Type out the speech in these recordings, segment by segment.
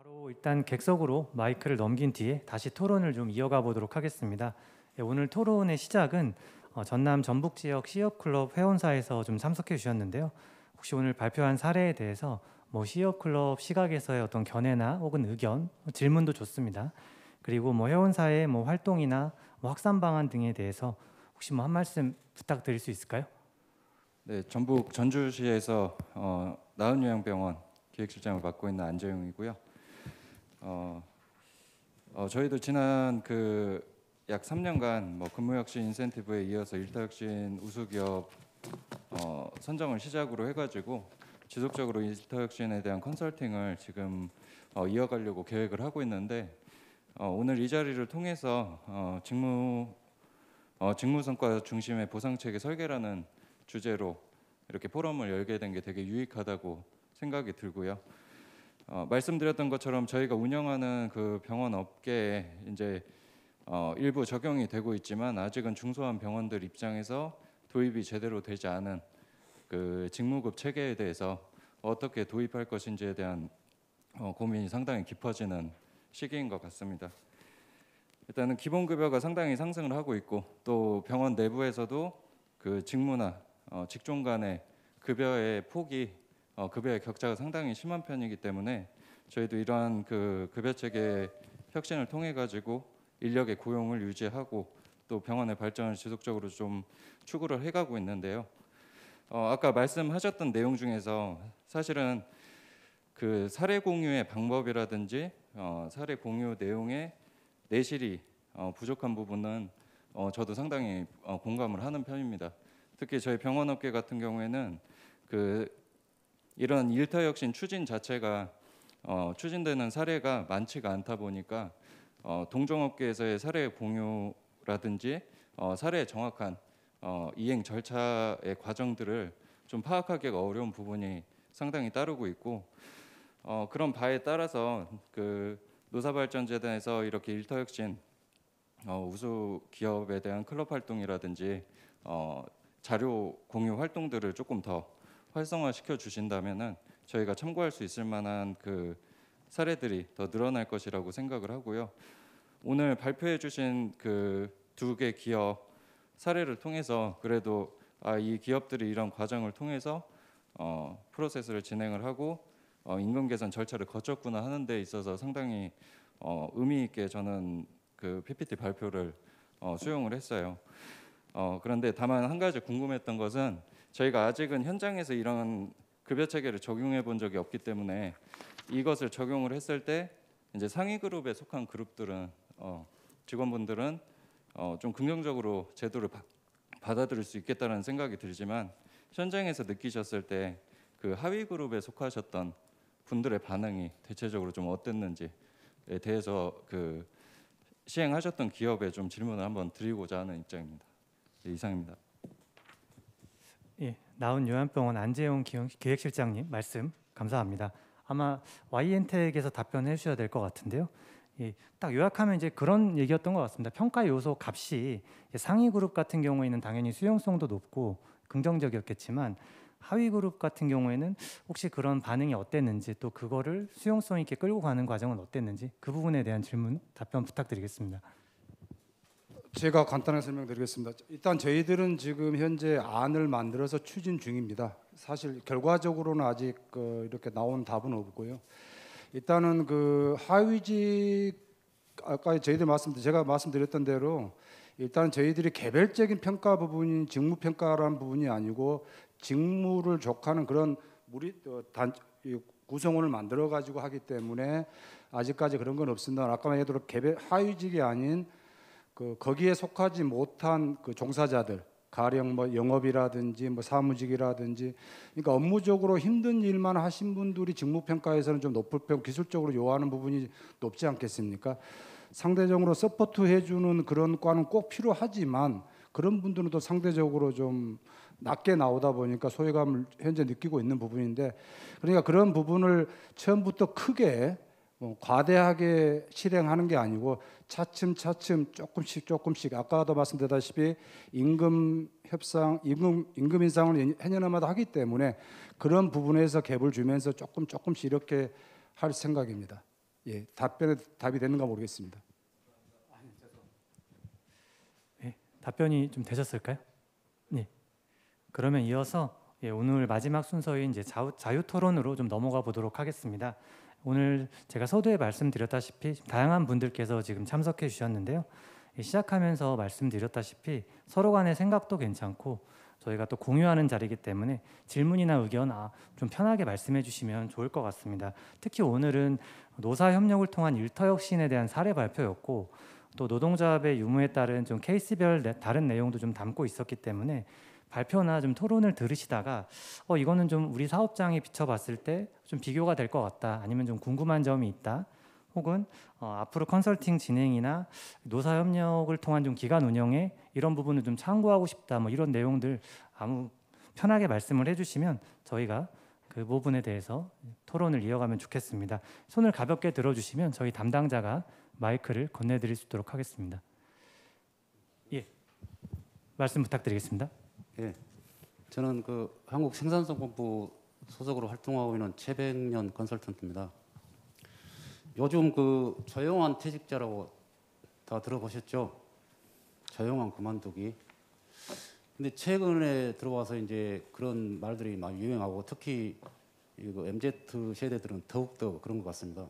바로 일단 객석으로 마이크를 넘긴 뒤에 다시 토론을 좀 이어가 보도록 하겠습니다. 오늘 토론의 시작은 전남 전북 지역 C협클럽 회원사에서 좀 참석해 주셨는데요. 혹시 오늘 발표한 사례에 대해서 C협클럽 시각에서의 어떤 견해나 혹은 의견, 질문도 좋습니다. 그리고 회원사의 활동이나 확산 방안 등에 대해서 혹시 한 말씀 부탁드릴 수 있을까요? 네, 전북 전주시에서 나은요양병원 기획실장을 맡고 있는 안재용이고요. 저희도 지난 약 3년간 근무혁신 인센티브에 이어서 일터혁신 우수기업 선정을 시작으로 해가지고 지속적으로 일터혁신에 대한 컨설팅을 지금 이어가려고 계획을 하고 있는데 오늘 이 자리를 통해서 직무성과 중심의 보상체계 설계라는 주제로 이렇게 포럼을 열게 된 게 되게 유익하다고 생각이 들고요. 말씀드렸던 것처럼 저희가 운영하는 그 병원 업계에 이제 일부 적용이 되고 있지만 아직은 중소한 병원들 입장에서 도입이 제대로 되지 않은 그 직무급 체계에 대해서 어떻게 도입할 것인지에 대한 고민이 상당히 깊어지는 시기인 것 같습니다. 일단은 기본급여가 상당히 상승을 하고 있고 또 병원 내부에서도 그 직무나 직종 간의 급여의 폭이 급여의 격차가 상당히 심한 편이기 때문에 저희도 이러한 그 급여 체계 혁신을 통해 가지고 인력의 고용을 유지하고 또 병원의 발전을 지속적으로 좀 추구를 해가고 있는데요. 아까 말씀하셨던 내용 중에서 사실은 그 사례 공유의 방법이라든지 사례 공유 내용의 내실이 부족한 부분은 저도 상당히 공감을 하는 편입니다. 특히 저희 병원업계 같은 경우에는 이런 일터혁신 추진 자체가 추진되는 사례가 많지가 않다 보니까 동종업계에서의 사례 공유라든지 사례의 정확한 이행 절차의 과정들을 좀 파악하기가 어려운 부분이 상당히 따르고 있고 그런 바에 따라서 그 노사발전재단에서 이렇게 일터혁신 우수 기업에 대한 클럽 활동이라든지 자료 공유 활동들을 조금 더 활성화시켜 주신다면은 저희가 참고할 수 있을 만한 그 사례들이 더 늘어날 것이라고 생각을 하고요. 오늘 발표해 주신 그 두 개 기업 사례를 통해서 그래도 이 기업들이 이런 과정을 통해서 프로세스를 진행을 하고 임금 개선 절차를 거쳤구나 하는 데 있어서 상당히 의미 있게 저는 그 PPT 발표를 수용을 했어요. 그런데 다만 한 가지 궁금했던 것은 저희가 아직은 현장에서 이런 급여 체계를 적용해 본 적이 없기 때문에 이것을 적용을 했을 때 이제 상위 그룹에 속한 그룹들은 직원분들은 좀 긍정적으로 제도를 받아들일 수 있겠다는 생각이 들지만 현장에서 느끼셨을 때 그 하위 그룹에 속하셨던 분들의 반응이 대체적으로 좀 어땠는지에 대해서 그 시행하셨던 기업에 좀 질문을 한번 드리고자 하는 입장입니다. 네, 이상입니다. 예, 나은요양병원 안재용 기획실장님 말씀 감사합니다. 아마 Y엔텍에서 답변해 주셔야 될 것 같은데요. 딱 요약하면 이제 그런 얘기였던 것 같습니다. 평가 요소 값이 상위 그룹 같은 경우에는 당연히 수용성도 높고 긍정적이었겠지만 하위 그룹 같은 경우에는 혹시 그런 반응이 어땠는지 또 그거를 수용성 있게 끌고 가는 과정은 어땠는지 그 부분에 대한 질문 답변 부탁드리겠습니다. 제가 간단하게 설명드리겠습니다. 일단 저희들은 지금 현재 안을 만들어서 추진 중입니다. 사실 결과적으로는 아직 이렇게 나온 답은 없고요. 일단은 그 하위직 아까 제가 말씀드렸던 대로 일단 저희들이 개별적인 평가 부분인 직무 평가라는 부분이 아니고 직무를 족하는 그런 구성원을 만들어 가지고 하기 때문에 아직까지 그런 건 없습니다. 아까 말했던 개별 하위직이 아닌 거기에 속하지 못한 그 종사자들, 가령 영업이라든지 사무직이라든지, 그러니까 업무적으로 힘든 일만 하신 분들이 직무평가에서는 좀 높을 편, 기술적으로 요하는 부분이 높지 않겠습니까? 상대적으로 서포트 해주는 그런 과는 꼭 필요하지만 그런 분들은 또 상대적으로 좀 낮게 나오다 보니까 소외감을 현재 느끼고 있는 부분인데, 그러니까 그런 부분을 처음부터 크게 과대하게 실행하는 게 아니고 차츰차츰 조금씩 아까도 말씀드렸다시피 임금 인상을 해년마다 하기 때문에 그런 부분에서 갭을 주면서 조금씩 이렇게 할 생각입니다. 예, 답이 됐는가 모르겠습니다. 예, 답변이 좀 되셨을까요? 네. 그러면 이어서 오늘 마지막 순서인 이제 자유 토론으로 좀 넘어가 보도록 하겠습니다. 오늘 제가 서두에 말씀드렸다시피 다양한 분들께서 지금 참석해 주셨는데요. 시작하면서 말씀드렸다시피 서로 간의 생각도 괜찮고 저희가 또 공유하는 자리이기 때문에 질문이나 의견 좀 편하게 말씀해 주시면 좋을 것 같습니다. 특히 오늘은 노사 협력을 통한 일터혁신에 대한 사례 발표였고 또 노동조합의 유무에 따른 좀 케이스별 다른 내용도 좀 담고 있었기 때문에 발표나 좀 토론을 들으시다가 이거는 좀 우리 사업장에 비춰봤을 때 좀 비교가 될 것 같다, 아니면 좀 궁금한 점이 있다, 혹은 앞으로 컨설팅 진행이나 노사 협력을 통한 좀 기관 운영에 이런 부분을 좀 참고하고 싶다, 뭐 이런 내용들 아무 편하게 말씀을 해주시면 저희가 그 부분에 대해서 토론을 이어가면 좋겠습니다. 손을 가볍게 들어주시면 저희 담당자가 마이크를 건네드릴 수 있도록 하겠습니다. 예, 말씀 부탁드리겠습니다. 예, 저는 그 한국생산성본부 소속으로 활동하고 있는 최백년 컨설턴트입니다. 요즘 그 조용한 퇴직자라고 다 들어보셨죠? 조용한 그만두기. 근데 최근에 들어와서 이제 그런 말들이 많이 유행하고 특히 이거 MZ 세대들은 더욱더 그런 것 같습니다.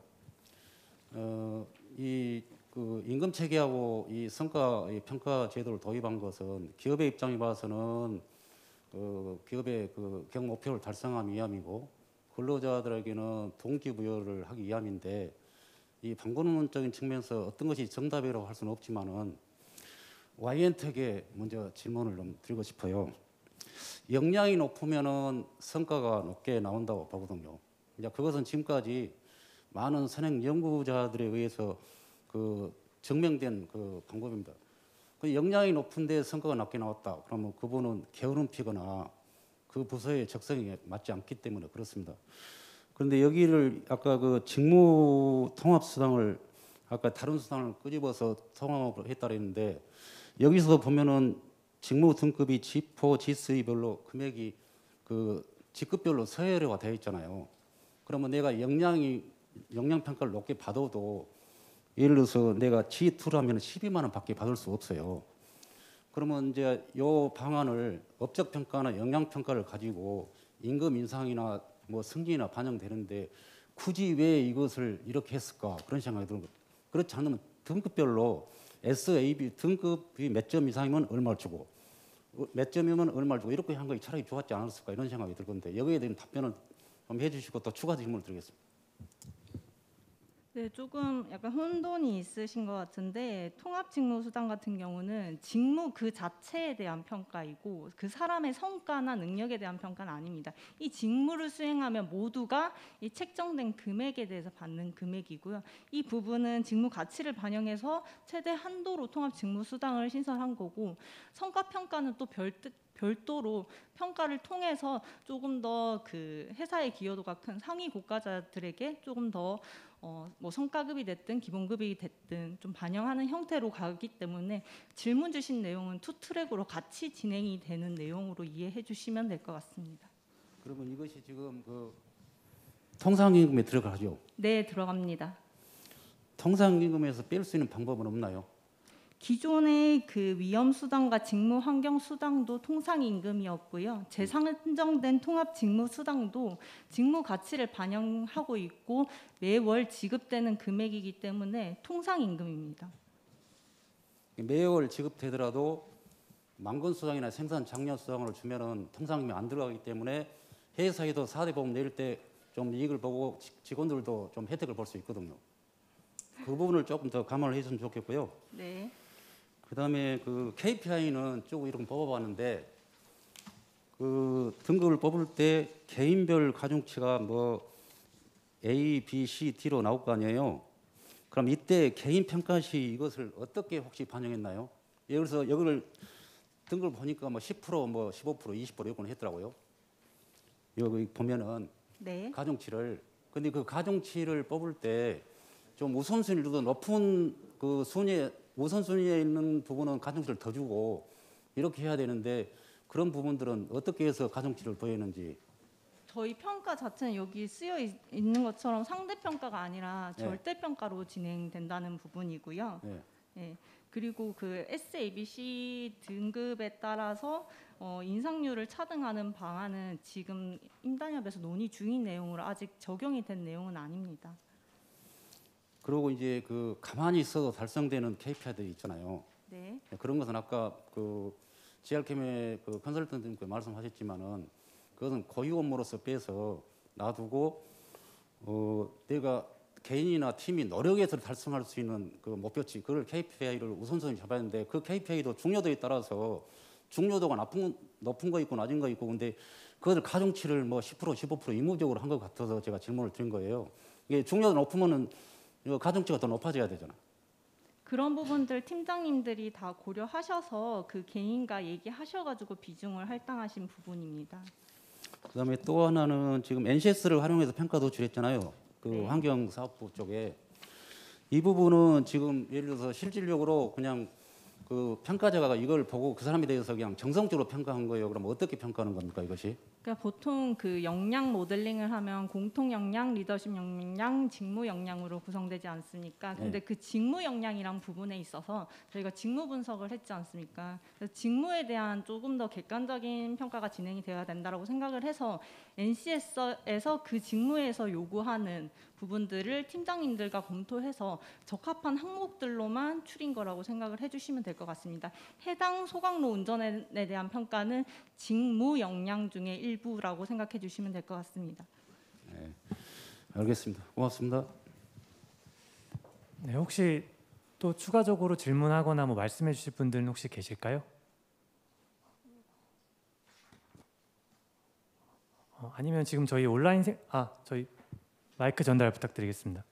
이 그 임금 체계하고 이 성과 평가 제도를 도입한 것은 기업의 입장에 봐서는 기업의 그 경 목표를 달성하기 위함이고 근로자들에게는 동기부여를 하기 위함인데 이 방법론적인 측면에서 어떤 것이 정답이라고 할 수는 없지만은 YN택에 먼저 질문을 좀 드리고 싶어요. 역량이 높으면은 성과가 높게 나온다고 보거든요. 이제 그것은 지금까지 많은 선행 연구자들에 의해서 그 증명된 그 방법입니다. 그 역량이 높은데 성과가 낮게 나왔다. 그러면 그분은 게으름 피거나 그 부서의 적성에 맞지 않기 때문에 그렇습니다. 그런데 여기를 아까 그 직무 통합 수당을 아까 다른 수당을 끄집어서 통합을 했다 했는데 여기서 보면은 직무 등급이 G4, G3별로 금액이 그 직급별로 서열화가 되어 있잖아요. 그러면 내가 역량 평가를 높게 받아도 예를 들어서 내가 G2라면 12만 원밖에 받을 수 없어요. 그러면 이제 이 방안을 업적 평가나 역량 평가를 가지고 임금 인상이나 뭐 승진이나 반영되는데 굳이 왜 이것을 이렇게 했을까 그런 생각이 드는 거예요. 그렇지 않으면 등급별로 S, A, B 등급이 몇 점 이상이면 얼마를 주고 몇 점이면 얼마를 주고 이렇게 한 것이 차라리 좋았지 않았을까 이런 생각이 들 건데 여기에 대한 답변을 좀 해주시고 또 추가 질문을 드리겠습니다. 네, 조금 약간 혼돈이 있으신 것 같은데 통합직무수당 같은 경우는 직무 그 자체에 대한 평가이고 그 사람의 성과나 능력에 대한 평가는 아닙니다. 이 직무를 수행하면 모두가 이 책정된 금액에 대해서 받는 금액이고요. 이 부분은 직무 가치를 반영해서 최대 한도로 통합직무수당을 신설한 거고 성과평가는 또 별도로 평가를 통해서 조금 더 그 회사의 기여도가 큰 상위 고과자들에게 조금 더 뭐 성과급이 됐든 기본급이 됐든 좀 반영하는 형태로 가기 때문에 질문 주신 내용은 투 트랙으로 같이 진행이 되는 내용으로 이해해 주시면 될 것 같습니다. 그러면 이것이 지금 그 통상임금에 들어가죠? 네, 들어갑니다. 통상임금에서 뺄 수 있는 방법은 없나요? 기존의 그 위험수당과 직무환경수당도 통상임금이었고요. 재산정된 통합직무수당도 직무 가치를 반영하고 있고 매월 지급되는 금액이기 때문에 통상임금입니다. 매월 지급되더라도 만건수당이나 생산장려수당을 주면은 통상임금이 안 들어가기 때문에 회사에도 4대 보험 내릴 때 좀 이익을 보고 직원들도 좀 혜택을 볼 수 있거든요. 그 부분을 조금 더 감안을 해주면 좋겠고요. 네. 그다음에 그 KPI는 쭉 이렇게 뽑아봤는데 그 등급을 뽑을 때 개인별 가중치가 뭐 A, B, C, D로 나올 거 아니에요. 그럼 이때 개인 평가 시 이것을 어떻게 혹시 반영했나요? 예를 들어서 여기를 등급을 보니까 뭐 10%, 뭐 15%, 20% 이렇게 했더라고요. 여기 보면은 네. 가중치를. 근데 그 가중치를 뽑을 때 좀 우선순위로 더 높은 그 순위에 우선순위에 있는 부분은 가중치를 더 주고 이렇게 해야 되는데 그런 부분들은 어떻게 해서 가중치를 보였는지 저희 평가 자체는 여기 있는 것처럼 상대 평가가 아니라 네. 절대 평가로 진행된다는 부분이고요. 네. 예. 그리고 그 SABC 등급에 따라서 인상률을 차등하는 방안은 지금 임단협에서 논의 중인 내용으로 아직 적용이 된 내용은 아닙니다. 그리고 이제 그 가만히 있어도 달성되는 KPI들이 있잖아요. 네. 그런 것은 아까 그 GR캠의 그 컨설턴트님께 말씀하셨지만은 그것은 고유 업무로서 빼서 놔두고 내가 개인이나 팀이 노력해서 달성할 수 있는 그 목표치 그걸 KPI를 우선순위 잡아야 하는데 그 KPI도 중요도에 따라서 중요도가 높은 거 있고 낮은 거 있고 근데 그것을 가중치를 뭐 10% 15% 의무적으로 한 것 같아서 제가 질문을 드린 거예요. 이게 중요도 높으면은 이거 가중치가 더 높아져야 되잖아. 그런 부분들 팀장님들이 다 고려하셔서 그 개인과 얘기하셔가지고 비중을 할당하신 부분입니다. 그다음에 또 하나는 지금 NCS를 활용해서 평가 도출했잖아요. 그 네. 환경사업부 쪽에 이 부분은 지금 예를 들어서 실질적으로 그냥 그 평가자가 이걸 보고 그 사람에 대해서 그냥 정성적으로 평가한 거예요. 그럼 어떻게 평가하는 겁니까 이것이? 그러니까 보통 그 역량 모델링을 하면 공통 역량, 리더십 역량, 직무 역량으로 구성되지 않습니까? 근데 그 직무 역량이란 부분에 있어서 저희가 직무 분석을 했지 않습니까? 그래서 직무에 대한 조금 더 객관적인 평가가 진행이 되어야 된다고 생각을 해서 NCS에서 그 직무에서 요구하는 부분들을 팀장님들과 검토해서 적합한 항목들로만 추린 거라고 생각을 해주시면 될 것 같습니다. 해당 소각로 운전에 대한 평가는 직무 역량 중에 일부라고 생각해 주시면 될 것 같습니다. 네, 알겠습니다. 고맙습니다. 네, 혹시 또 추가적으로 질문하거나 뭐 말씀해 주실 분들은 혹시 계실까요? 아니면 지금 저희 온라인 저희 마이크 전달 부탁드리겠습니다.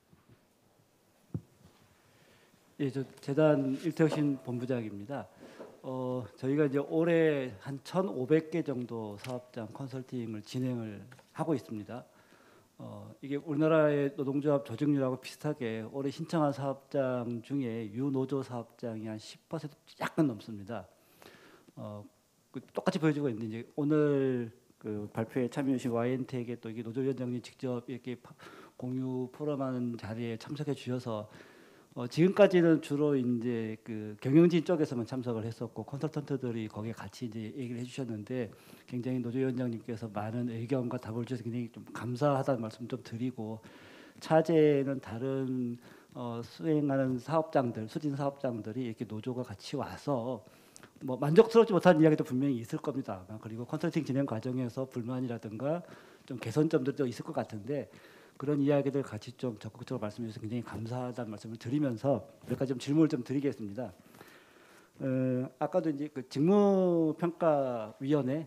예, 저 재단 일태혁신 본부장입니다. 저희가 이제 올해 한 1,500개 정도 사업장 컨설팅을 진행을 하고 있습니다. 이게 우리나라의 노동조합 조직률하고 비슷하게 올해 신청한 사업장 중에 유노조 사업장이 한 10% 약간 넘습니다. 똑같이 보여주고 있는데 이제 오늘 그 발표에 참여해 주신 YNT에게 또 이게 노조위원장님 직접 이렇게 공유 포럼하는 자리에 참석해 주셔서 지금까지는 주로 이제 그 경영진 쪽에서만 참석을 했었고 컨설턴트들이 거기에 같이 이제 얘기를 해주셨는데 굉장히 노조위원장님께서 많은 의견과 답을 주셔서 굉장히 좀 감사하다는 말씀 좀 드리고 차제는 다른 수행하는 사업장들 수진 사업장들이 이렇게 노조가 같이 와서 뭐 만족스럽지 못한 이야기도 분명히 있을 겁니다. 그리고 컨설팅 진행 과정에서 불만이라든가 좀 개선점들도 있을 것 같은데 그런 이야기들 같이 좀 적극적으로 말씀해 주셔서 굉장히 감사하다는 말씀을 드리면서 몇 가지 좀 질문을 좀 드리겠습니다. 아까도 이제 그 직무평가위원회를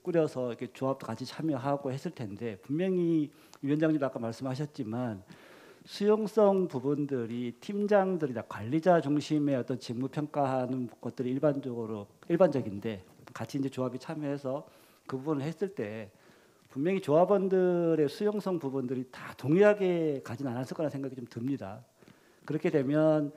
꾸려서 이렇게 조합도 같이 참여하고 했을 텐데 분명히 위원장님도 아까 말씀하셨지만 수용성 부분들이 팀장들이나 관리자 중심의 어떤 직무 평가하는 것들이 일반적인데 같이 이제 조합이 참여해서 그 부분을 했을 때 분명히 조합원들의 수용성 부분들이 다 동일하게 가진 않았을 거라는 생각이 좀 듭니다. 그렇게 되면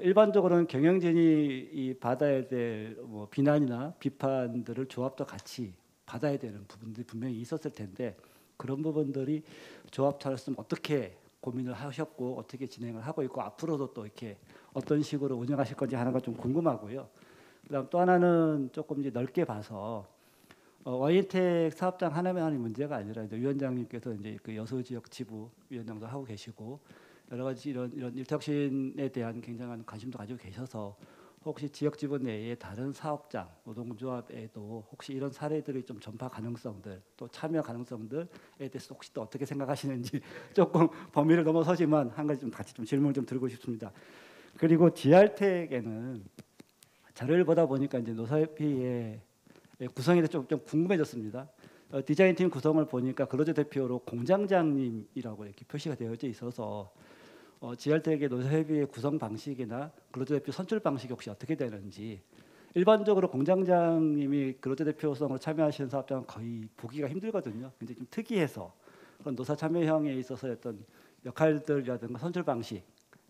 일반적으로는 경영진이 받아야 될 뭐 비난이나 비판들을 조합도 같이 받아야 되는 부분들이 분명히 있었을 텐데 그런 부분들이 조합 차렸으면 어떻게 고민을 하셨고 어떻게 진행을 하고 있고 앞으로도 또 이렇게 어떤 식으로 운영하실 건지 하는 거 좀 궁금하고요. 그다음 또 하나는 조금 이제 넓게 봐서 YN텍 사업장 하나만의 문제가 아니라 이제 위원장님께서 이제 그 여수 지역 지부 위원장도 하고 계시고 여러 가지 이런 일혁신에 대한 굉장한 관심도 가지고 계셔서 혹시 지역 지부 내에 다른 사업장 노동조합에도 혹시 이런 사례들이 좀 전파 가능성들 또 참여 가능성들에 대해서 혹시 또 어떻게 생각하시는지 조금 범위를 넘어서지만 한 가지 좀 같이 좀 질문을 좀 드리고 싶습니다. 그리고 GR텍에는 자료를 보다 보니까 이제 노사협의회 구성에 대해서 좀 궁금해졌습니다. 디자인팀 구성을 보니까 근로자 대표로 공장장님이라고 이렇게 표시가 되어져 있어서 GR텍의 노사협의회 구성 방식이나 근로자 대표 선출 방식이 혹시 어떻게 되는지 일반적으로 공장장님이 근로자 대표성으로 참여하시는 사업장은 거의 보기가 힘들거든요. 굉장히 좀 특이해서 그런 노사 참여형에 있어서 어떤 역할들이라든가 선출 방식이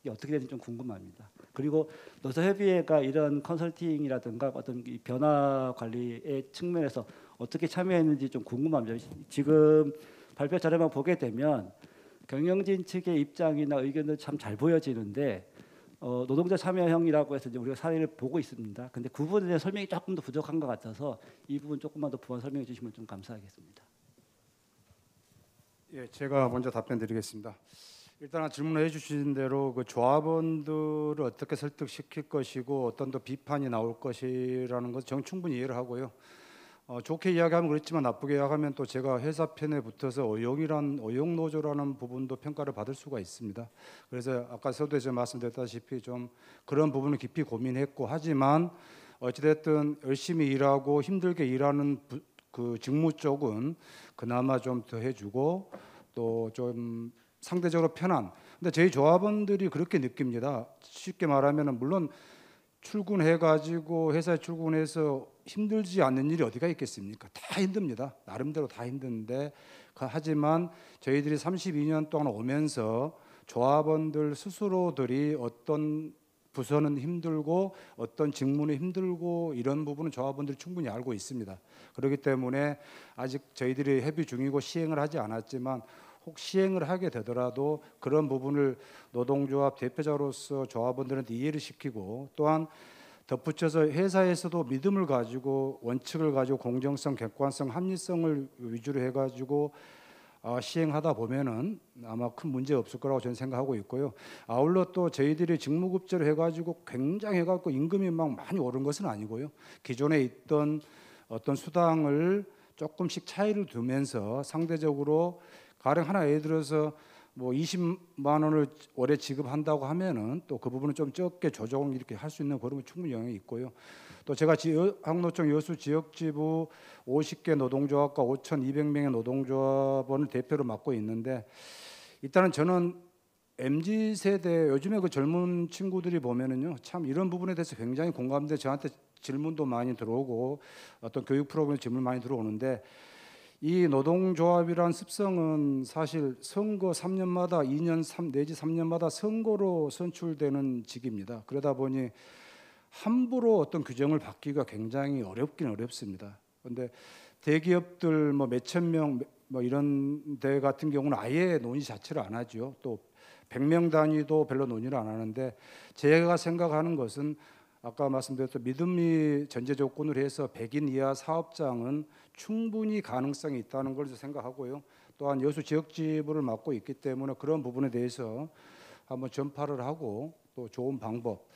이게 어떻게 되는지 좀 궁금합니다. 그리고 노사협의회가 이런 컨설팅이라든가 어떤 이 변화 관리의 측면에서 어떻게 참여했는지 좀 궁금합니다. 지금 발표 자료만 보게 되면 경영진 측의 입장이나 의견도 참 잘 보여지는데 노동자 참여형이라고 해서 이제 우리가 사례를 보고 있습니다. 근데 그 부분에 대한 설명이 조금 더 부족한 것 같아서 이 부분 조금만 더 보완 설명해 주시면 좀 감사하겠습니다. 예, 제가 먼저 답변드리겠습니다. 일단 질문해 주신 대로 그 조합원들을 어떻게 설득시킬 것이고 어떤 더 비판이 나올 것이라는 것을 저는 충분히 이해를 하고요. 좋게 이야기하면 그렇지만 나쁘게 이야기하면 또 제가 회사 편에 붙어서 어용 노조라는 부분도 평가를 받을 수가 있습니다. 그래서 아까 서두에서 말씀드렸다시피 좀 그런 부분을 깊이 고민했고 하지만 어찌됐든 열심히 일하고 힘들게 일하는 그 직무 쪽은 그나마 좀 더 해주고 또 좀 상대적으로 편한. 근데 저희 조합원들이 그렇게 느낍니다. 쉽게 말하면은 물론 출근해가지고 회사에 출근해서 힘들지 않는 일이 어디가 있겠습니까? 다 힘듭니다. 나름대로 다 힘든데 하지만 저희들이 32년 동안 오면서 조합원들 스스로들이 어떤 부서는 힘들고 어떤 직무는 힘들고 이런 부분은 조합원들이 충분히 알고 있습니다. 그렇기 때문에 아직 저희들이 협의 중이고 시행을 하지 않았지만 혹 시행을 하게 되더라도 그런 부분을 노동조합 대표자로서 조합원들한테 이해를 시키고 또한 덧붙여서 회사에서도 믿음을 가지고 원칙을 가지고 공정성, 객관성, 합리성을 위주로 해가지고 시행하다 보면은 아마 큰 문제 없을 거라고 저는 생각하고 있고요. 아울러 또 저희들이 직무급제를 해가지고 굉장히 해갖고 임금이 막 많이 오른 것은 아니고요. 기존에 있던 어떤 수당을 조금씩 차이를 두면서 상대적으로 가령 하나 예를 들어서 뭐 20만 원을 월에 지급한다고 하면은 또 그 부분은 좀 적게 조정 이렇게 할 수 있는 그런 충분히 영향이 있고요. 또 제가 한국노총 여수 지역지부 50개 노동조합과 5,200명의 노동조합원을 대표로 맡고 있는데 일단은 저는 MZ 세대 요즘에 그 젊은 친구들이 보면은요 참 이런 부분에 대해서 굉장히 공감돼 저한테 질문도 많이 들어오고 어떤 교육 프로그램 질문 많이 들어오는데 이 노동조합이란 습성은 사실 선거 3년마다 2년 내지 3년마다 선거로 선출되는 직입니다. 그러다 보니 함부로 어떤 규정을 바뀌기가 굉장히 어렵긴 어렵습니다. 그런데 대기업들 뭐 몇천 명 뭐 이런 데 같은 경우는 아예 논의 자체를 안 하죠. 또 100명 단위도 별로 논의를 안 하는데 제가 생각하는 것은 아까 말씀드렸던 믿음이 전제 조건으로 해서 100인 이하 사업장은 충분히 가능성이 있다는 걸 생각하고요. 또한 여수 지역지부를 맡고 있기 때문에 그런 부분에 대해서 한번 전파를 하고 또 좋은 방법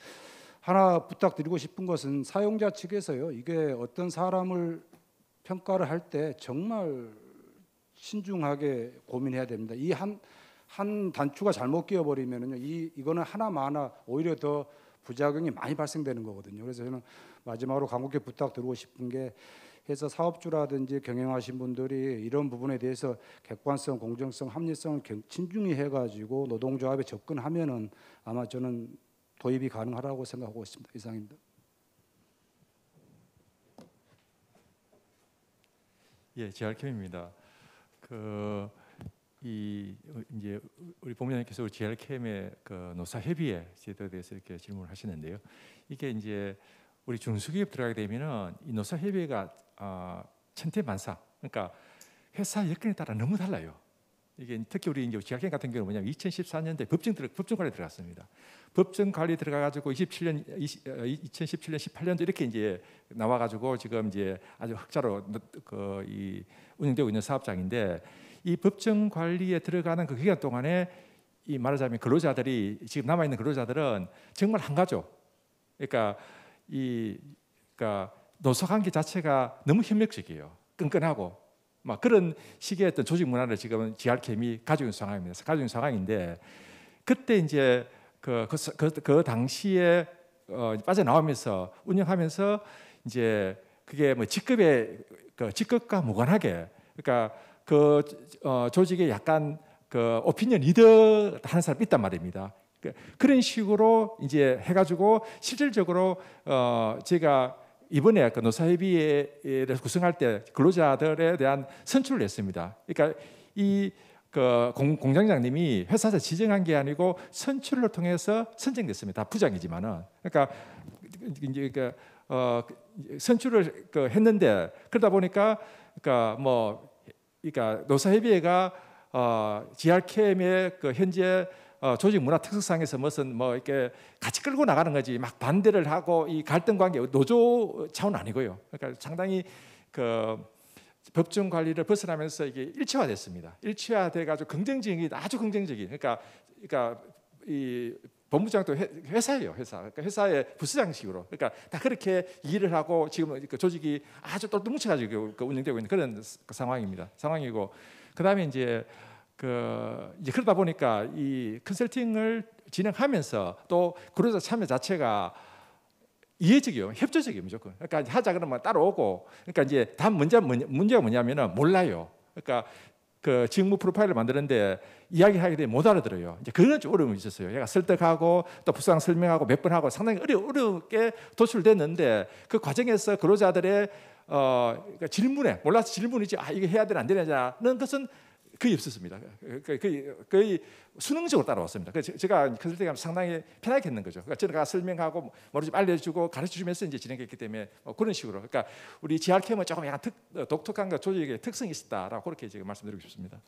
하나 부탁드리고 싶은 것은 사용자 측에서요. 이게 어떤 사람을 평가를 할 때 정말 신중하게 고민해야 됩니다. 이 한 단추가 잘못 끼어버리면은요, 이거는 하나마나 오히려 더 부작용이 많이 발생되는 거거든요. 그래서 저는 마지막으로 간곡히 부탁드리고 싶은 게 해서 사업주라든지 경영하신 분들이 이런 부분에 대해서 객관성, 공정성, 합리성을 신중히 해가지고 노동조합에 접근하면은 아마 저는 도입이 가능하다고 생각하고 있습니다. 이상입니다. 예, GRChem입니다. 이제 우리 본부장님께서 GRChem의 노사협의회 제도에 대해서 이렇게 질문을 하시는데요. 이게 이제 우리 중소기업 들어가게 되면은 이 노사협의회가 천태만사, 그러니까 회사 여건에 따라 너무 달라요. 이게 특히 우리 이제 GRChem 같은 경우는 뭐냐면 2014년도에 법정 관리 들어갔습니다. 법정 관리 들어가가지고 2017년, 18년도 이렇게 이제 나와가지고 지금 이제 아주 흑자로 이 운영되고 있는 사업장인데 이 법정 관리에 들어가는 그 기간 동안에 이 말하자면 근로자들이 지금 남아 있는 근로자들은 정말 한가죠. 그러니까 그러니까 노사 관계 자체가 너무 협력적이에요. 끈끈하고 막 그런 식의 어떤 조직 문화를 지금 GRChem이 가지고 있는 상황입니다. 가지고 있는 상황인데 그때 이제 그 당시에 빠져나오면서 운영하면서 이제 그게 뭐 직급과 무관하게 그러니까 조직에 약간 오피니언 리더 하는 사람이 있단 말입니다. 그런 식으로 이제 해가지고 실질적으로 제가 이번에 노사협의회를 구성할 때 근로자들에 대한 선출을 했습니다. 그러니까 이 그 공장장님이 회사에서 지정한 게 아니고 선출을 통해서 선정됐습니다. 다 부장이지만은 그러니까 이제 선출을 했는데 그러다 보니까 그러니까 노사협의회가 GRKM의 그 현재 조직 문화 특성상에서 무슨 뭐 이렇게 같이 끌고 나가는 거지 막 반대를 하고 이 갈등 관계 노조 차원 아니고요. 그러니까 상당히 그 법정 관리를 벗어나면서 이게 일체화됐습니다. 일체화돼 가지고 긍정적인 아주 긍정적인 그러니까 이 본부장도 회사예요, 회사. 그러니까 회사의 부수장식으로. 그러니까 다 그렇게 일을 하고 지금 그 조직이 아주 똘똘 뭉쳐가지고 운영되고 있는 그런 상황이고. 그다음에 이제 이제 그러다 보니까 이 컨설팅을 진행하면서 또 근로자 참여 자체가 이해적이요, 협조적이요 무조건. 그러니까 하자 그러면 따라오고. 그러니까 이제 단 문제가 뭐냐면은 몰라요. 그러니까 그 직무 프로파일을 만드는데 이야기하게 되면 못 알아들어요. 이제 그런 좀 어려움이 있었어요. 얘가 설득하고 또 부상 설명하고 몇 번 하고 상당히 어렵게 도출됐는데 그 과정에서 근로자들의 그러니까 질문에 몰라서 질문이지 이게 해야 되나 안 되냐는 것은 거의 없었습니다. 거의 수능적으로 따라왔습니다. 그래서 제가 컨설팅하면 상당히 편하게 했는 거죠. 그러니까 제가 설명하고 뭐를 좀 알려주고 가르쳐주면서 이제 진행했기 때문에 그런 식으로. 그러니까 우리 GRKM은 조금 약간 독특한 조직의 특성이 있다라고 그렇게 지금 말씀드리고 싶습니다.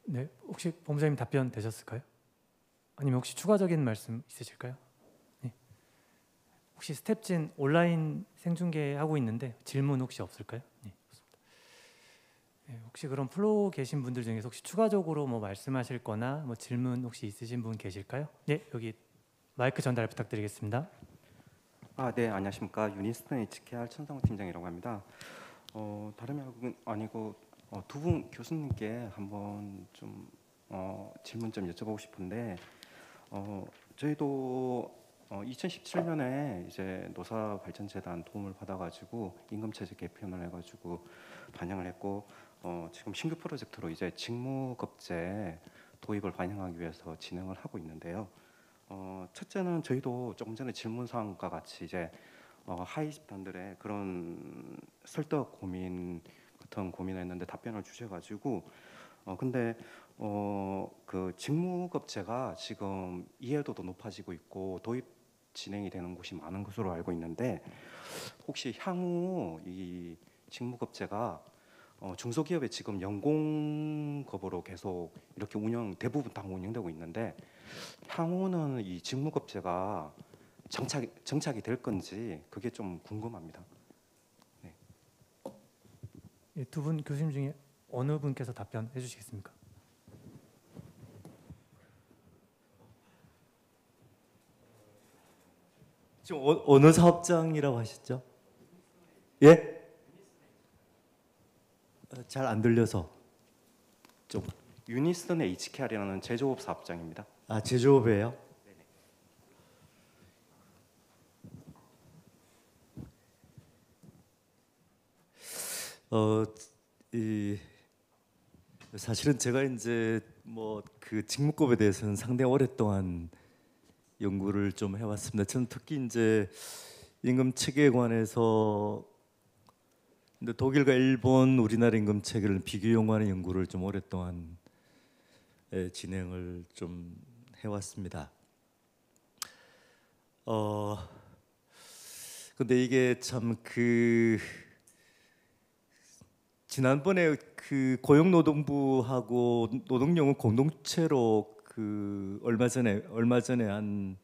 네, 혹시 본부장님 답변 되셨을까요? 아니면 혹시 추가적인 말씀 있으실까요? 네. 혹시 스텝진 온라인 생중계하고 있는데 질문 혹시 없을까요? 네, 좋습니다. 네, 혹시 그럼 플로우 계신 분들 중에서 혹시 추가적으로 뭐 말씀하실거나 뭐 질문 혹시 있으신 분 계실까요? 네, 여기 마이크 전달 부탁드리겠습니다. 네, 안녕하십니까. 유니스턴 HKR 천상우 팀장이라고 합니다. 다름이 아니고 두 분 교수님께 한번 좀 질문 좀 여쭤보고 싶은데 저희도 2017년에 이제 노사발전재단 도움을 받아가지고 임금체제 개편을 해가지고 반영을 했고 지금 신규 프로젝트로 이제 직무급제 도입을 반영하기 위해서 진행을 하고 있는데요. 첫째는 저희도 조금 전에 질문사항과 같이 이제 하위 집단들의 그런 설득 고민 같은 고민을 했는데 답변을 주셔가지고 근데 그 직무급제가 지금 이해도도 높아지고 있고 도입 진행이 되는 곳이 많은 것으로 알고 있는데 혹시 향후 이 직무급제가 중소기업에 지금 연공급으로 계속 이렇게 대부분 다 운영되고 있는데 향후는 이 직무급제가 정착이 될 건지 그게 좀 궁금합니다. 네. 네, 두 분 교수님 중에 어느 분께서 답변해 주시겠습니까? 지금 어느 사업장이라고 하셨죠? 예? 잘 안 들려서 좀. 유니스턴 HKR이라는 제조업 사업장입니다. 제조업이에요? 사실은 제가 이제 뭐 그 직무급에 대해서는 상당히 오랫동안 연구를 좀 해왔습니다. 저는 특히 이제 임금 체계에 관해서 근데 독일과 일본, 우리나라 임금 체계를 비교 연구하는 연구를 좀 오랫동안 진행을 좀 해왔습니다. 근데 이게 참 지난번에 그 고용노동부하고 노동연구 공동체로 얼마 전에 한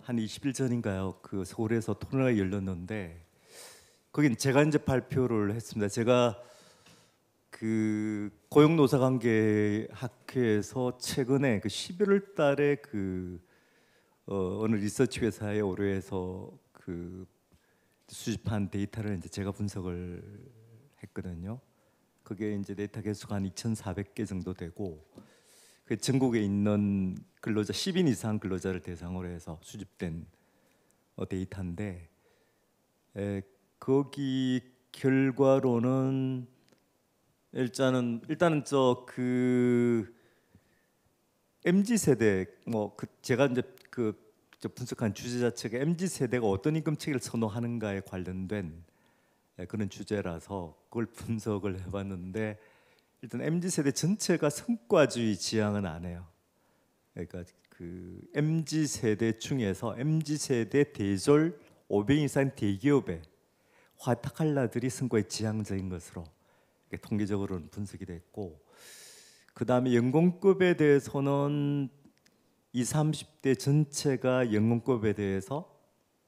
20일 전인가요? 그 서울에서 토론회가 열렸는데 거긴 제가 이제 발표를 했습니다. 제가 그 고용노사관계학회에서 최근에 11월 달에 어느 리서치 회사에 의뢰해서 수집한 데이터를 이제 제가 분석을 했거든요. 그게 이제 데이터 개수가 한 2,400개 정도 되고 그 전국에 있는 근로자 10인 이상 근로자를 대상으로 해서 수집된 데이터인데 거기 결과로는 일단은 MZ 세대 제가 이제 분석한 주제 자체가 MZ 세대가 어떤 임금 체계를 선호하는가에 관련된 그런 주제라서 그걸 분석을 해봤는데 일단 MZ 세대 전체가 성과주의 지향은 안 해요. 그러니까 그 MZ 세대 중에서 MZ 세대 대졸 500인 이상 대기업의 화이트칼라들이 성과에 지향적인 것으로 통계적으로는 분석이 됐고, 그 다음에 연공급에 대해서는 20, 30대 전체가 연공급에 대해서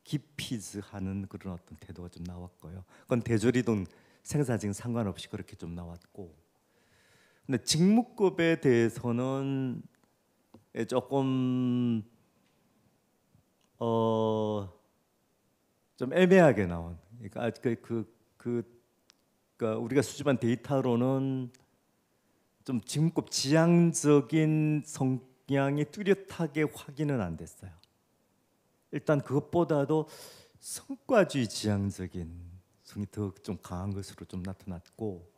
기피즈하는 그런 어떤 태도가 좀 나왔고요. 그건 대졸이든 생산직은 상관없이 그렇게 좀 나왔고, 근데 직무급에 대해서는 조금 좀 애매하게 나온. 그러니까 그러니까 우리가 수집한 데이터로는 좀 직무급 지향적인 성향이 뚜렷하게 확인은 안 됐어요. 일단 그것보다도 성과주의 지향적인 성이 더 좀 강한 것으로 좀 나타났고,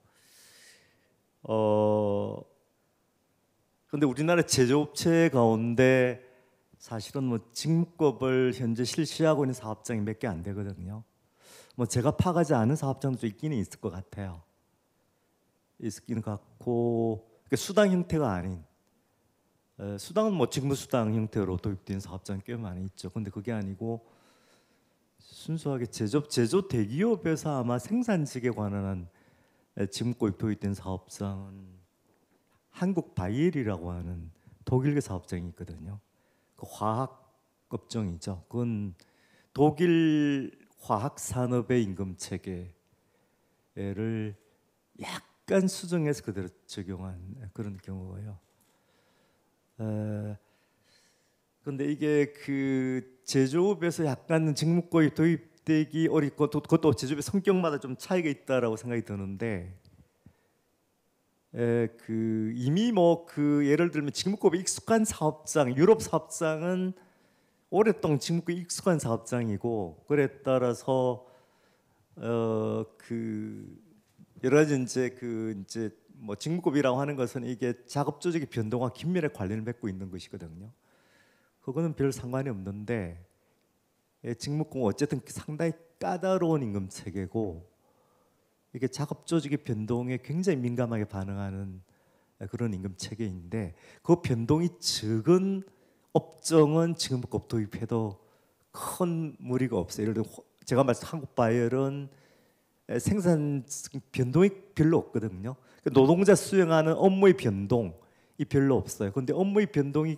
근데 우리나라 제조업체 가운데 사실은 뭐 직무급을 현재 실시하고 있는 사업장이 몇 개 안 되거든요. 뭐 제가 파악하지 않은 사업장도 있기는 있을 것 같아요. 있긴 같고, 그러니까 수당 형태가 아닌, 수당은 뭐 직무수당 형태로 도입된 사업장 꽤 많이 있죠. 근데 그게 아니고 순수하게 제조 대기업에서 아마 생산직에 관한 직무급 도입된 사업장은 한국 바이엘이라고 하는 독일계 사업장이 있거든요. 그 화학 업종이죠. 그건 독일 화학 산업의 임금 체계를 약간 수정해서 그대로 적용한 그런 경우예요. 근데 이게 그 제조업에서 약간 직무급이 도입되기 어렵고, 그것도 제조업의 성격마다 좀 차이가 있다라고 생각이 드는데, 그 이미 뭐 그 예를 들면 직무급에 익숙한 사업장, 유럽 사업장은 오랫동안 직무급에 익숙한 사업장이고, 그래 따라서 그 여러 가지 이제 뭐 직무급이라고 하는 것은 이게 작업 조직의 변동과 긴밀하게 관련을 맺고 있는 것이거든요. 그거는 별 상관이 없는데, 직무급은 어쨌든 상당히 까다로운 임금 체계고, 이게 작업 조직의 변동에 굉장히 민감하게 반응하는 그런 임금 체계인데, 그 변동이 적은 업종은 직무급 도입해도 큰 무리가 없어요. 예를 들어 제가 말씀 한국 바이올은 생산 변동이 별로 없거든요. 노동자 수행하는 업무의 변동이 별로 없어요. 그런데 업무의 변동이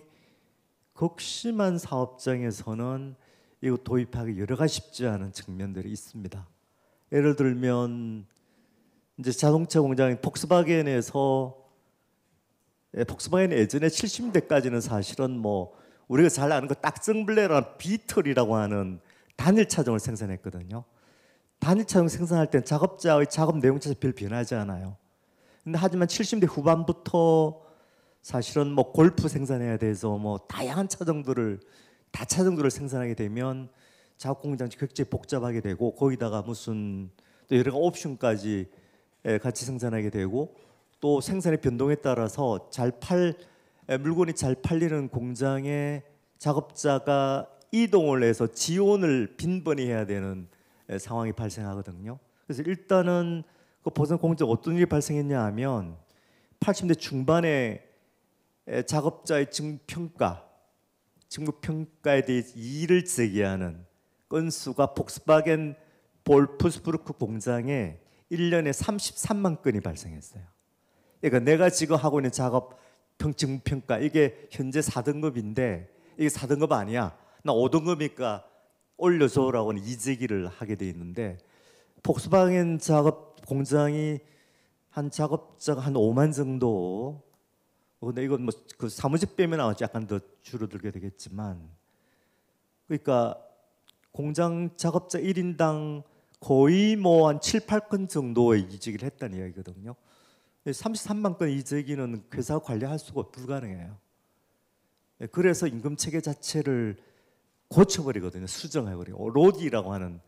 극심한 사업장에서는 이거 도입하기 여러 가지 쉽지 않은 측면들이 있습니다. 예를 들면 이제 자동차 공장인 폭스바겐에서, 폭스바겐 예전에 70년대까지는 사실은 뭐 우리가 잘 아는 거 딱정블레라는 비틀이라고 하는 단일 차종을 생산했거든요. 단일 차종 생산할 땐 작업자의 작업 내용 자체 별 변하지 않아요. 근데 하지만 70년대 후반부터 사실은 뭐 골프 생산해야 돼서 뭐 다양한 차종들을 생산하게 되면 작업 공장이 굉장히 복잡하게 되고, 거기다가 무슨 또 여러 옵션까지 같이 생산하게 되고, 또 생산의 변동에 따라서 물건이 잘 팔리는 공장에 작업자가 이동을 해서 지원을 빈번히 해야 되는 상황이 발생하거든요. 그래서 일단은 그 보선 공장 어떤 일이 발생했냐 하면 80년대 중반에 작업자의 직무평가에 대해 이의를 제기하는 건수가 폭스바겐 볼프스부르크 공장에 1년에 33만 건이 발생했어요. 그러니까 내가 지금 하고 있는 작업 직무평가, 이게 현재 4등급인데 이게 4등급 아니야, 나 5등급이니까 올려줘라고 이의제기를 하게 돼 있는데, 폭스바겐 작업 공장이 한 작업자가 한 5만 정도. 근데 이건 뭐 그 사무직 빼면 아마 약간 더 줄어들게 되겠지만, 그러니까 공장 작업자 1인당 거의 뭐 한 7, 8건 정도의 이직을 했다는 이야기거든요. 33만 건 이직이는 회사가 관리할 수가 불가능해요. 그래서 임금 체계 자체를 고쳐버리거든요. 수정해버리고, 로디라고 하는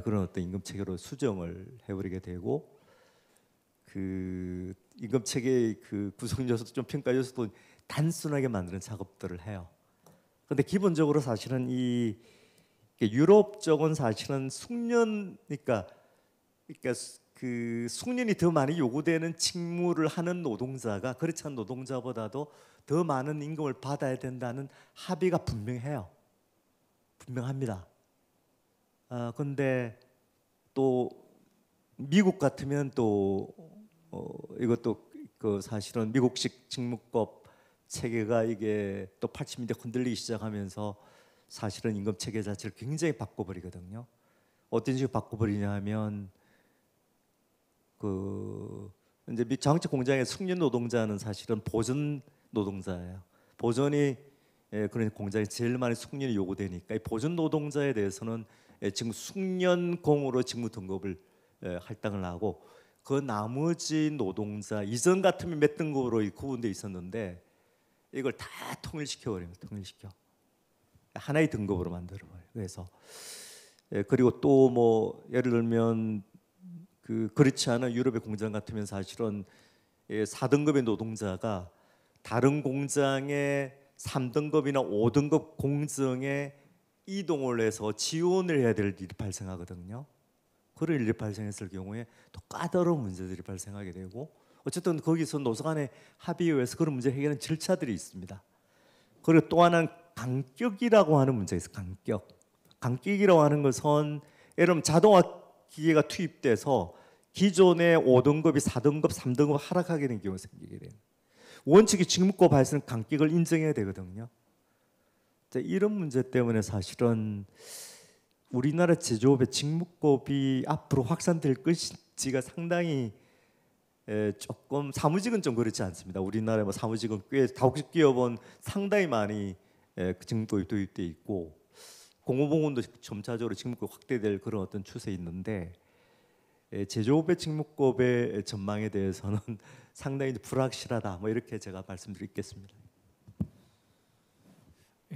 그런 어떤 임금 체계로 수정을 해버리게 되고, 그 임금 체계의 그 구성 요소도 좀 평가 요소도 단순하게 만드는 작업들을 해요. 그런데 기본적으로 사실은 이 유럽 쪽은 사실은 숙련, 그러니까 그러니까 그 숙련이 더 많이 요구되는 직무를 하는 노동자가 그렇지 않은 노동자보다도 더 많은 임금을 받아야 된다는 합의가 분명해요. 분명합니다. 근데 또 미국 같으면 또 이것도 그 사실은 미국식 직무법 체계가 이게 또 80년대 흔들리기 시작하면서 사실은 임금 체계 자체를 굉장히 바꿔버리거든요. 어떤 식으로 바꿔버리냐면 그 이제 자동차 공장의 숙련 노동자는 사실은 보전 노동자예요. 보전이 그런 공장에 제일 많이 숙련이 요구되니까 이 보전 노동자에 대해서는 지금 숙련공으로 직무 등급을 할당을 하고 그 나머지 노동자 이전 같으면 몇 등급으로 구분돼 있었는데 이걸 다 통일시켜 버립니다. 통일시켜 하나의 등급으로 만들어 버려요. 그래서 그리고 또 뭐 예를 들면 그렇지 않은 유럽의 공장 같으면 사실은 4등급의 노동자가 다른 공장의 3등급이나 5등급 공정에 이동을 해서 지원을 해야 될 일이 발생하거든요. 그런 일이 발생했을 경우에 또 까다로운 문제들이 발생하게 되고 어쨌든 거기서 노사 간의 합의에 의해서 그런 문제 해결하는 절차들이 있습니다. 그리고 또 하나는 강격이라고 하는 문제가 있어요. 강격. 강격이라고 하는 것은 예를 들면 자동화 기계가 투입돼서 기존의 5등급이 4등급, 3등급 하락하게 된 경우가 생기게 돼요. 원칙이 직무법 하에서는 강격을 인정해야 되거든요. 이런 문제 때문에 사실은 우리나라 제조업의 직무법이 앞으로 확산될 것인지가 상당히 조금 사무직은 좀 그렇지 않습니다. 우리나라 뭐 사무직은 꽤 다국적 기업은 상당히 많이 직무법이 도입돼 있고 공무부문도 점차적으로 직무법 확대될 그런 어떤 추세 있는데 제조업의 직무법의 전망에 대해서는 상당히 불확실하다. 뭐 이렇게 제가 말씀드리겠습니다.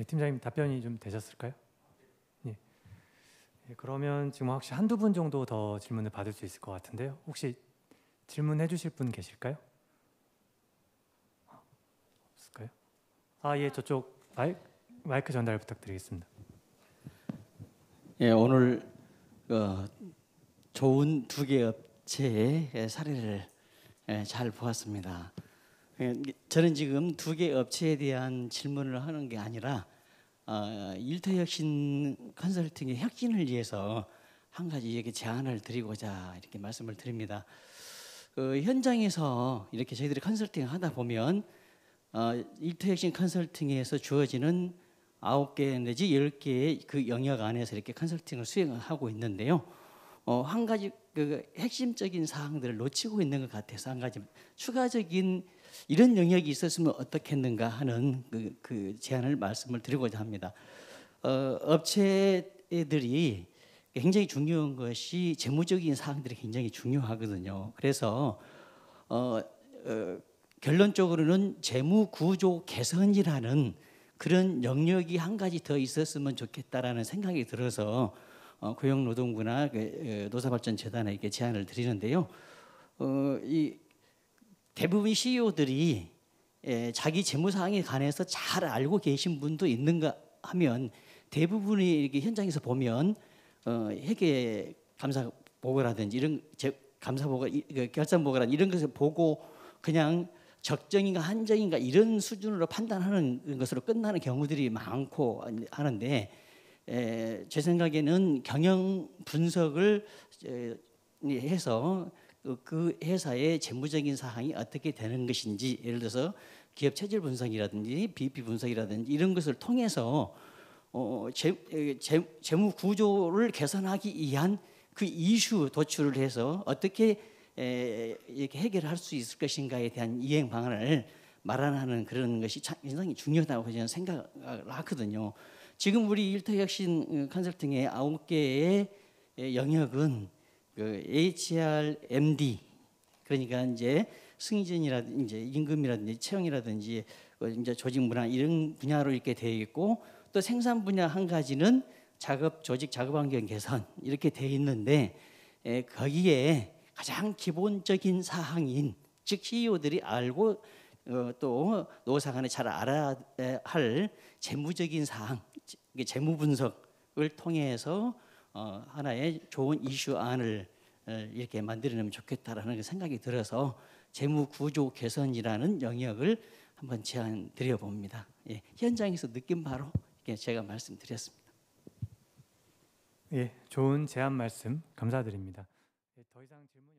팀장님 답변이 좀 되셨을까요? 예. 그러면 지금 혹시 한두 분 정도 더 질문을 받을 수 있을 것 같은데요. 혹시 질문해 주실 분 계실까요? 없을까요? 예, 저쪽 마이크 전달 부탁드리겠습니다. 예, 오늘 좋은 두 개 업체의 사례를 잘 보았습니다. 저는 지금 두 개 업체에 대한 질문을 하는 게 아니라 일터혁신 컨설팅의 혁신을 위해서 한 가지 이렇게 제안을 드리고자 이렇게 말씀을 드립니다. 현장에서 이렇게 저희들이 컨설팅을 하다 보면 일터혁신 컨설팅에서 주어지는 9개 내지 10개의 그 영역 안에서 이렇게 컨설팅을 수행을 하고 있는데요. 한 가지 그 핵심적인 사항들을 놓치고 있는 것 같아서 한 가지 추가적인 이런 영역이 있었으면 어떻겠는가 하는 그 제안을 말씀을 드리고자 합니다. 업체들이 굉장히 중요한 것이 재무적인 사항들이 굉장히 중요하거든요. 그래서 결론적으로는 재무 구조 개선이라는 그런 영역이 한 가지 더 있었으면 좋겠다라는 생각이 들어서 고용노동부나 노사발전재단에게 제안을 드리는데요. 이 대부분 CEO들이 자기 재무 사항에 관해서 잘 알고 계신 분도 있는가 하면 대부분이 이렇게 현장에서 보면 회계 감사 보고라든지 이런 감사 보고 결산 보고라든지 이런 것을 보고 그냥 적정인가 한정인가 이런 수준으로 판단하는 것으로 끝나는 경우들이 많고 하는데 제 생각에는 경영 분석을 해서 그 회사의 재무적인 사항이 어떻게 되는 것인지 예를 들어서 기업 체질 분석이라든지 BP 분석이라든지 이런 것을 통해서 재무 구조를 개선하기 위한 그 이슈 도출을 해서 어떻게 이렇게 해결할 수 있을 것인가에 대한 이행 방안을 마련하는 그런 것이 굉장히 중요하다고 저는 생각을 하거든요. 지금 우리 일터혁신 컨설팅의 9개의 영역은 그 HRMD 그러니까 이제 승진이라든지 이제 임금이라든지 채용이라든지 이제 조직 문화 이런 분야로 이렇게 되어 있고 또 생산 분야 한 가지는 작업 조직 작업 환경 개선 이렇게 되어 있는데 거기에 가장 기본적인 사항인 즉 CEO들이 알고 또 노사간에 잘 알아야 할 재무적인 사항, 재무 분석을 통해서 하나의 좋은 이슈안을 이렇게 만들어내면 좋겠다라는 생각이 들어서 재무 구조 개선이라는 영역을 한번 제안 드려봅니다. 예, 현장에서 느낀 바로 이렇게 제가 말씀드렸습니다. 예, 좋은 제안 말씀 감사드립니다. 더 이상 질문